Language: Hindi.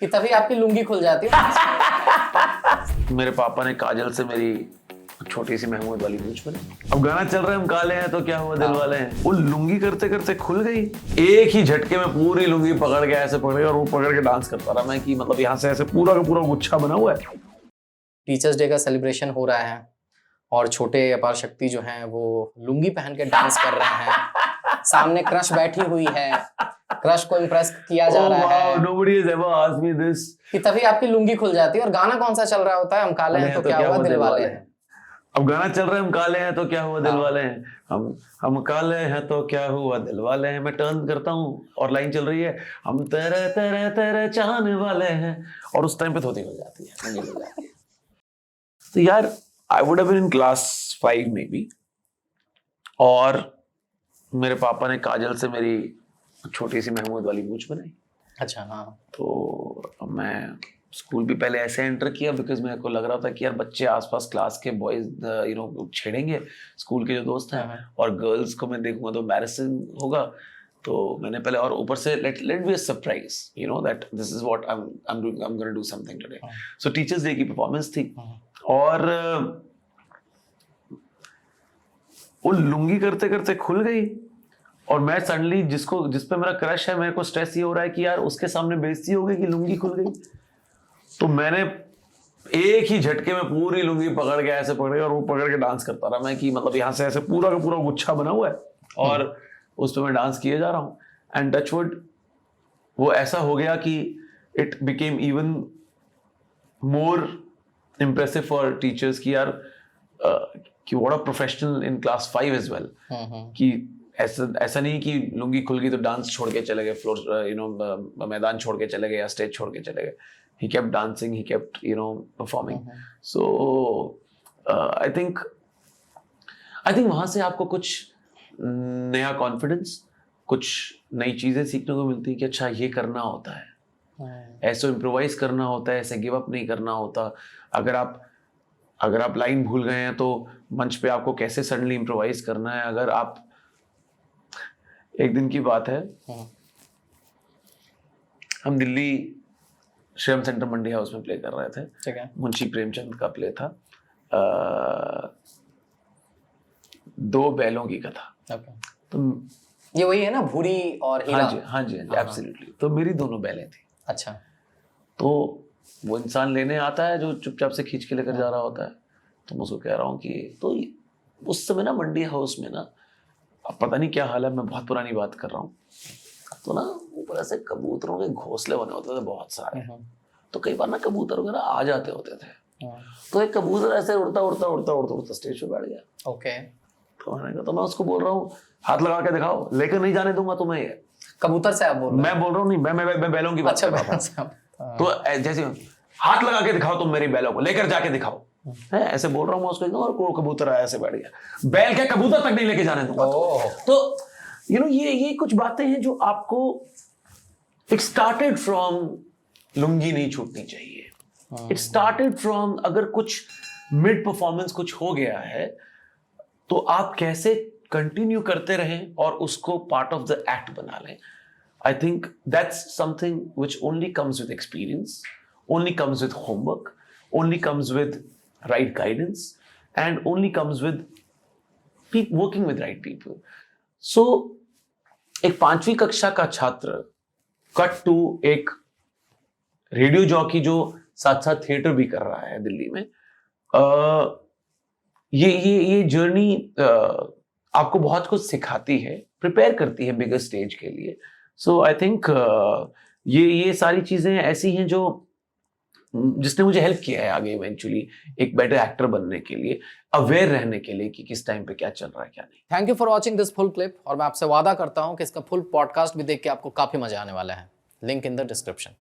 कि तभी आपकी लुंगी खुल जाती है। मेरे पापा ने काजल से मेरी छोटी सी महमूद वाली मूंछ बनाई। अब गाना चल रहा है हम काले हैं तो क्या हुआ दिल वाले हैं, वो लुंगी करते करते खुल गई। एक ही झटके में पूरी लुंगी पकड़ के ऐसे पकड़ गया और वो पकड़ के डांस करता रहा मैं कि मतलब यहाँ से ऐसे पूरा का पूरा गुच्छा बना हुआ है। टीचर्स डे का सेलिब्रेशन हो रहा है और छोटे अपार शक्ति जो हैं वो लुंगी पहन के डांस कर रहे हैं। सामने क्रश बैठी हुई है, क्रश को इम्प्रेस किया जा रहा है। Nobody has ever asked me this. कि तभी आपकी लुंगी खुल जाती है। और गाना कौन सा चल रहा होता है? हम काले हैं तो क्या हुआ दिल वाले हैं। अब गाना चल रहा है हम काले हैं तो क्या हुआ दिल वाले हैं, हम काले हैं तो क्या हुआ दिल वाले हैं। मैं टर्न करता हूँ और लाइन चल रही है हम तेरे तेरे तेरे चाहने वाले हैं, और उस टाइम पे धोती खुल जाती है। तो यार I would have been in class 5 maybe, और मेरे पापा ने काजल से मेरी छोटी सी महमूद वाली मूंछ बनाई। अच्छा हाँ। तो मैं स्कूल भी पहले ऐसे एंटर किया बिकॉज मेरे को लग रहा था कि यार बच्चे आसपास क्लास के बॉयज छेड़ेंगे, स्कूल के जो दोस्त हैं, और गर्ल्स को मैं देखूंगा तो एम्बैरेसिंग होगा। तो मैंने पहले, और ऊपर से let be a surprise you know that this is what I am gonna do something today. So teachers day की परफॉर्मेंस थी और वो लुंगी करते करते खुल गई और मैं सडनली जिस पे मेरा क्रश है, मेरे को स्ट्रेस ये हो रहा है कि यार उसके सामने बेइज्जती हो गई कि लुंगी खुल गई। तो मैंने एक ही झटके में पूरी लुंगी पकड़ के ऐसे पकड़ और वो पकड़ के डांस करता रहा मैं कि मतलब यहाँ से ऐसे पूरा का पूरा गुच्छा बना हुआ है और उस पर मैं डांस किए जा रहा हूँ। एंड टचवुड वो ऐसा हो गया कि it became even more impressive for teachers कि यार कि what a professional in class 5 as well, कि ऐसा नहीं कि लुंगी खुल गई तो डांस छोड़ के चले गए, फ्लोर यू नो मैदान छोड़ के चले गए या स्टेज छोड़ के चले गए। He kept dancing, he kept performing. So I think वहां से आपको कुछ नया कॉन्फिडेंस, कुछ नई चीजें सीखने को मिलती है कि अच्छा ये करना होता है, ऐसे इम्प्रोवाइज करना होता है, ऐसे गिव अप नहीं करना होता। अगर आप लाइन भूल गए हैं तो मंच पे आपको कैसे सडनली इम्प्रोवाइज करना है। अगर आप, एक दिन की बात है, हम दिल्ली श्रीराम सेंटर मंडी हाउस में प्ले कर रहे थे। ठीक है। मुंशी प्रेमचंद का प्ले था, 2 बैलों की कथा। तो ये वही है ना, भूरी और हीरा? हाँ जी एब्सोल्युटली। तो मेरी दोनों बैलें थी। अच्छा। तो वो इंसान लेने आता है जो चुपचाप से खींच के लेकर जा रहा होता है। तो मैं उसको कह रहा हूँ कि तो उस समय ना मंडी हाउस में ना, अब पता नहीं क्या हाल है, मैं बहुत पुरानी बात कर रहा हूँ, तो ना ऊपर ऐसे कबूतरों के घोंसले बने होते थे बहुत सारे। तो कई बार ना कबूतर वगैरह आ जाते होते थे। तो एक कबूतर ऐसे उड़ता स्टेज पे बैठ गया। ओके। तो मैंने कहा, तो मैं उसको बोल रहा हूँ हाथ लगा के दिखाओ, लेकर नहीं जाने दूंगा तुम्हें। ये कबूतर से आप बोल रहे हैं? मैं बोल रहा हूँ नहीं, मैं बैलों की बात कर रहा था। तो जैसे हाथ लगा के दिखाओ तुम मेरी बैलों को, लेकर जाके दिखाओ, है ऐसे बोल रहा हूँ मैं उसको, और वो कबूतर आया ऐसे बैठ गया। बैल के कबूतर तक नहीं लेके जाने दूंगा। तो ये कुछ बातें हैं जो आपको, इट स्टार्टेड फ्रॉम लुंगी नहीं छूटनी चाहिए। इट स्टार्टेड फ्रॉम, अगर कुछ मिड परफॉर्मेंस कुछ हो गया है तो आप कैसे कंटिन्यू करते रहें और उसको पार्ट ऑफ द एक्ट बना लें। I think that's something which only comes with experience, only comes with homework, only comes with right guidance, and only comes with working with right people. So एक 5वीं कक्षा का छात्र कट टू एक रेडियो जॉकी जो साथ साथ थिएटर भी कर रहा है दिल्ली में, ये जर्नी आपको बहुत कुछ सिखाती है, प्रिपेयर करती है बिगर स्टेज के लिए। सो आई थिंक ये सारी चीजें ऐसी हैं जो जिसने मुझे हेल्प किया है आगे इवेंचुअली एक बेटर एक्टर बनने के लिए, अवेयर रहने के लिए कि किस टाइम पे क्या चल रहा है क्या नहीं। Thank you for watching this full clip, और मैं आपसे वादा करता हूं कि इसका फुल पॉडकास्ट भी देख के आपको काफी मजा आने वाला है। Link in the description.